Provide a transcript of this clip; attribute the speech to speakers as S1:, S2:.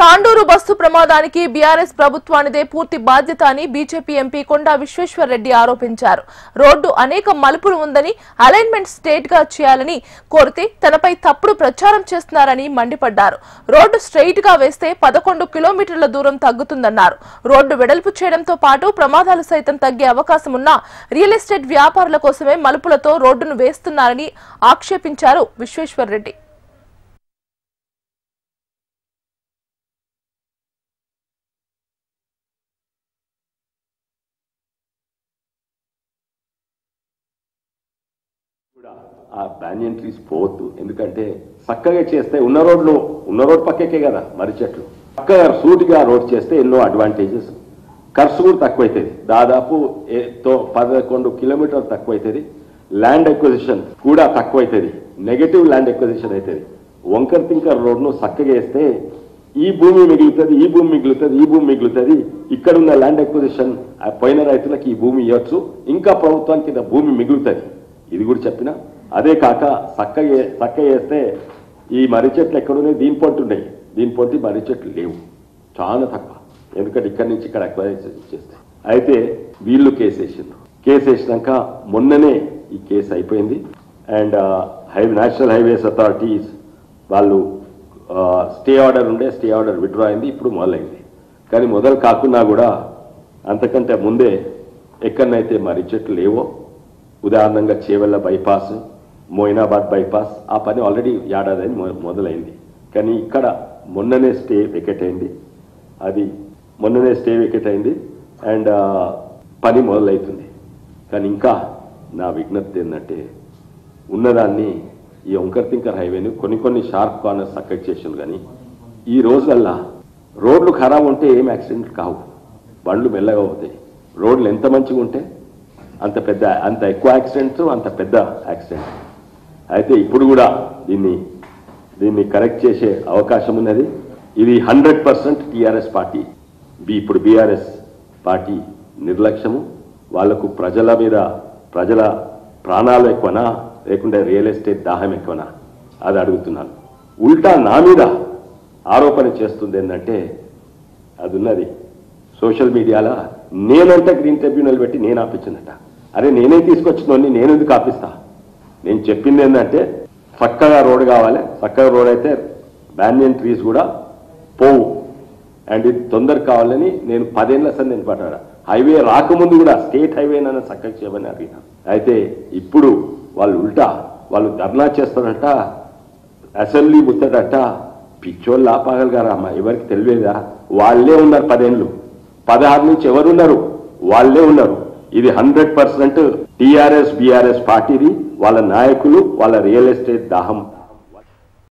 S1: Tandur bus ప్రమాదానికి BRS ప్రభుత్వానిదే పూర్తి బాధ్యత అని బీజేపీ ఎంపీ కొండా విశ్వేశ్వర్ రెడ్డి ఆరోపించారు. రోడ్డు అనేక మలుపులు ఉందని అలైన్మెంట్ స్ట్రెయిట్ గా చేయాలని కోరితే తనపై తప్పుడు ప్రచారం చేస్తున్నారని మండిపడ్డారు. రోడ్డు స్ట్రెయిట్ గా వేస్తే 11 కిలోమీటర్ల దూరం తగ్గుతుందన్నారు. రోడ్డు వెడల్పు చేయడంతో పాటు ప్రమాదాలు సైతం తగ్గే అవకాశం ఉన్న రియల్ ఎస్టేట్ వ్యాపారుల కోసమే మలుపులతో రోడ్డును వేస్తున్నారని ఆక్షేపించారు విశ్వేశ్వర్ రెడ్డి.
S2: ఆ బ్యానియన్ ట్రీస్ పోవద్దు. ఎందుకంటే చక్కగా చేస్తే ఉన్న రోడ్ పక్కకే కదా మరి చెట్లు చక్కగా సూటిగా రోడ్ చేస్తే ఎన్నో అడ్వాంటేజెస్. ఖర్చు కూడా తక్కువైతుంది, దాదాపు 11 కిలోమీటర్లు తక్కువైతుంది. ల్యాండ్ ఎక్విజిషన్ కూడా తక్కువైతుంది, నెగటివ్ ల్యాండ్ ఎక్విజిషన్ అవుతుంది. వంకర్ తింకర్ రోడ్ను చక్కగా వేస్తే ఈ భూమి మిగులుతుంది, ఈ భూమి మిగులుతుంది, ఈ భూమి మిగులుతుంది. ఇక్కడున్న ల్యాండ్ ఎక్విజిషన్ పోయిన రైతులకు ఈ భూమి ఇవ్వచ్చు, ఇంకా ప్రభుత్వానికి భూమి మిగులుతుంది. ఇది కూడా చెప్పిన. అదే కాక చక్క వేస్తే ఈ మర్రి చెట్లు ఎక్కడున్నాయి, దీని పొంటి ఉన్నాయి, దీని పొంటి మర్రి చెట్లు లేవు, చాలా తక్కువ. ఎందుకంటే ఇక్కడి నుంచి ఇక్కడ అక్వైర్ చేస్తే అయితే వీళ్ళు కేసేసిండ్రు. కేసేసినాక మొన్ననే ఈ కేసు అయిపోయింది. అండ్ నేషనల్ హైవేస్ అథారిటీస్ వాళ్ళు స్టే ఆర్డర్ ఉండే, స్టే ఆర్డర్ విత్డ్రా అయింది, ఇప్పుడు మొదలైంది. కానీ మొదలు కాకున్నా కూడా అంతకంటే ముందే ఎక్కడనైతే మర్రి చెట్లు లేవో, ఉదాహరణంగా చేవెళ్ళ బైపాస్, మోయినాబాద్ బైపాస్, ఆ పని ఆల్రెడీ ఏడాది మొదలైంది. కానీ ఇక్కడ మొన్ననే స్టే వికెట్ అయింది, అండ్ పని మొదలవుతుంది. కానీ ఇంకా నా విజ్ఞప్తి ఏంటంటే ఉన్నదాన్ని ఈ వంకర్ తింకర్ హైవేని కొన్ని షార్ప్ కార్నర్స్ అక్కడి చేసాను. కానీ ఈ రోజులల్లా రోడ్లు ఖరాబ్ ఉంటే ఏం యాక్సిడెంట్ కావు, బండ్లు మెల్లగా అవుతాయి. రోడ్లు ఎంత మంచిగా ఉంటే అంత ఎక్కువ యాక్సిడెంట్స్, అంత పెద్ద యాక్సిడెంట్. అయితే ఇప్పుడు కూడా దీన్ని కరెక్ట్ చేసే అవకాశం ఉన్నది. ఇది 100% టీఆర్ఎస్ పార్టీ, ఇప్పుడు బీఆర్ఎస్ పార్టీ నిర్లక్ష్యము. వాళ్లకు ప్రజల ప్రాణాలు ఎక్కువనా లేకుంటే రియల్ ఎస్టేట్ దాహం ఎక్కువనా అది అడుగుతున్నాను. ఉల్టా నా మీద ఆరోపణ చేస్తుంది ఏంటంటే అది ఉన్నది సోషల్ మీడియాలో, నేనంటే గ్రీన్ ట్రిబ్యునల్ పెట్టి నేను ఆపించిందట. అరే నేనే తీసుకొచ్చినోని నేను ఎందుకు ఆపిస్తా? నేను చెప్పింది ఏంటంటే చక్కగా రోడ్ కావాలి, చక్కగా రోడ్ అయితే బ్యానియన్ ట్రీస్ కూడా పోవు, అండ్ ఇది తొందర కావాలని నేను 10 ఏళ్ల సంది నేను పడ్డా. హైవే రాకముందు కూడా స్టేట్ హైవే నన్ను చక్కగా చేయమని అడిగినా. అయితే ఇప్పుడు వాళ్ళు ధర్నా చేస్తారట, అసెంబ్లీ ముత్తడట. పిచ్చోళ్ళు ఆపగలగారమ్మా, ఎవరికి తెలియదా? వాళ్ళే ఉన్నారు 10 ఏళ్ళు, 16 నుంచి ఎవరున్నారు? వాళ్ళే ఉన్నారు. ఇది 100% టీఆర్ఎస్ బీఆర్ఎస్ పార్టీది, వాళ్ళ నాయకులు, వాళ్ళ రియల్ ఎస్టేట్ దాహం